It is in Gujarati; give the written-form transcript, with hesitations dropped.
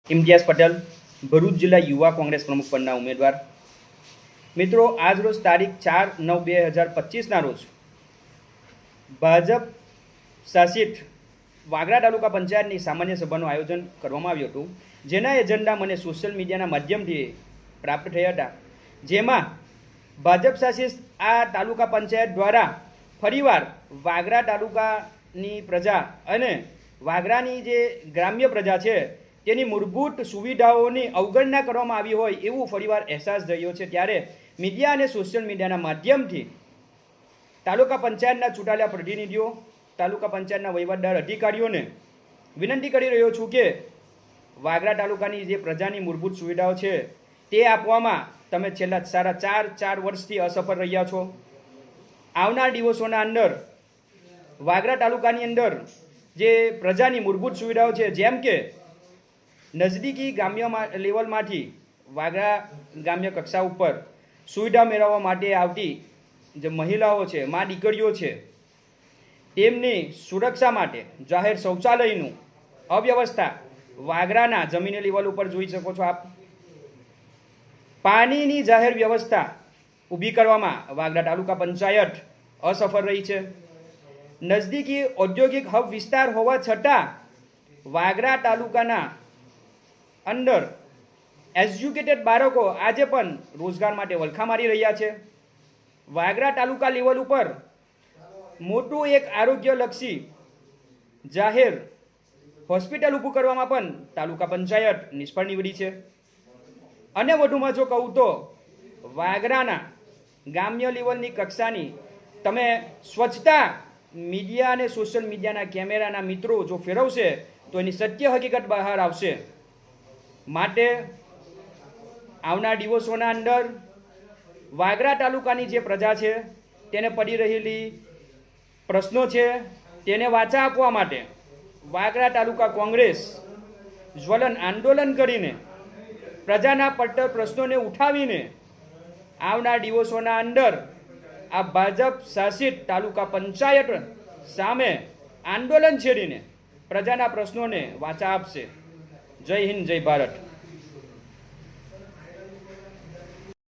ઇમ્તિયાઝ પટેલ, ભરૂચ જિલ્લા યુવા કોંગ્રેસ પ્રમુખ પદના ઉમેદવાર. મિત્રો, આજ રોજ તારીખ 4/9/2025ના રોજ ભાજપ શાસિત વાગરા તાલુકા પંચાયતની સામાન્ય સભાનું આયોજન કરવામાં આવ્યું હતું, જેના એજન્ડા મને સોશિયલ મીડિયાના માધ્યમથી પ્રાપ્ત થયા હતા. જેમાં ભાજપ શાસિત આ તાલુકા પંચાયત દ્વારા ફરીવાર વાગરા તાલુકાની પ્રજા અને વાગરાની જે ગ્રામ્ય પ્રજા છે તેની મૂળભૂત સુવિધાઓની અવગણના કરવામાં આવી હોય એવું ફરીવાર અહેસાસ થયો છે. ત્યારે મીડિયા અને સોશિયલ મીડિયાના માધ્યમથી તાલુકા પંચાયતના ચૂંટાયેલા પ્રતિનિધિઓ, તાલુકા પંચાયતના વહીવટદાર અધિકારીઓને વિનંતી કરી રહ્યો છું કે વાગરા તાલુકાની જે પ્રજાની મૂળભૂત સુવિધાઓ છે તે આપવામાં તમે છેલ્લા સાડા ચાર વર્ષથી અસફળ રહ્યા છો. આવનાર દિવસોના અંદર વાગરા તાલુકાની અંદર જે પ્રજાની મૂળભૂત સુવિધાઓ છે, જેમ કે નજદીકી ગ્રામ્ય લેવલમાંથી વાગરા ગ્રામ્ય કક્ષા ઉપર સુવિધા મેળવવા માટે આવતી જે મહિલાઓ છે, મા દીકરીઓ છે, તેમની સુરક્ષા માટે જાહેર શૌચાલયનું અવ્યવસ્થા વાગરાના જમીન લેવલ ઉપર જોઈ શકો છો આપ. પાણીની જાહેર વ્યવસ્થા ઊભી કરવામાં વાગરા તાલુકા પંચાયત અસફળ રહી છે. નજદીકી ઔદ્યોગિક હબ વિસ્તાર હોવા છતાં વાગરા તાલુકાના અંદર એજ્યુકેટેડ બાળકો આજે પણ રોજગાર માટે વલખા મારી રહ્યા છે. વાગરા તાલુકા લેવલ ઉપર મોટું એક આરોગ્યલક્ષી જાહેર હોસ્પિટલ ઊભું કરવામાં પણ તાલુકા પંચાયત નિષ્ફળ નીવડી છે. અને વધુમાં જો કહું તો વાગરાના ગ્રામ્ય લેવલની કક્ષાની તમે સ્વચ્છતા મીડિયા અને સોશિયલ મીડિયાના કેમેરાના મિત્રો જો ફેરવશે તો એની સત્ય હકીકત બહાર આવશે. માટે આવનાર દિવસોના અંદર વાગરા તાલુકાની જે પ્રજા છે તેને પડી રહેલી પ્રશ્નો છે તેને વાચા આપવા માટે વાગરા તાલુકા કોંગ્રેસ જ્વલન આંદોલન કરીને પ્રજાના પડતર પ્રશ્નોને ઉઠાવીને આવનાર દિવસોના અંદર આ ભાજપ શાસિત તાલુકા પંચાયત સામે આંદોલન છેડીને પ્રજાના પ્રશ્નોને વાચા આપશે. જય હિન્દ, જય ભારત.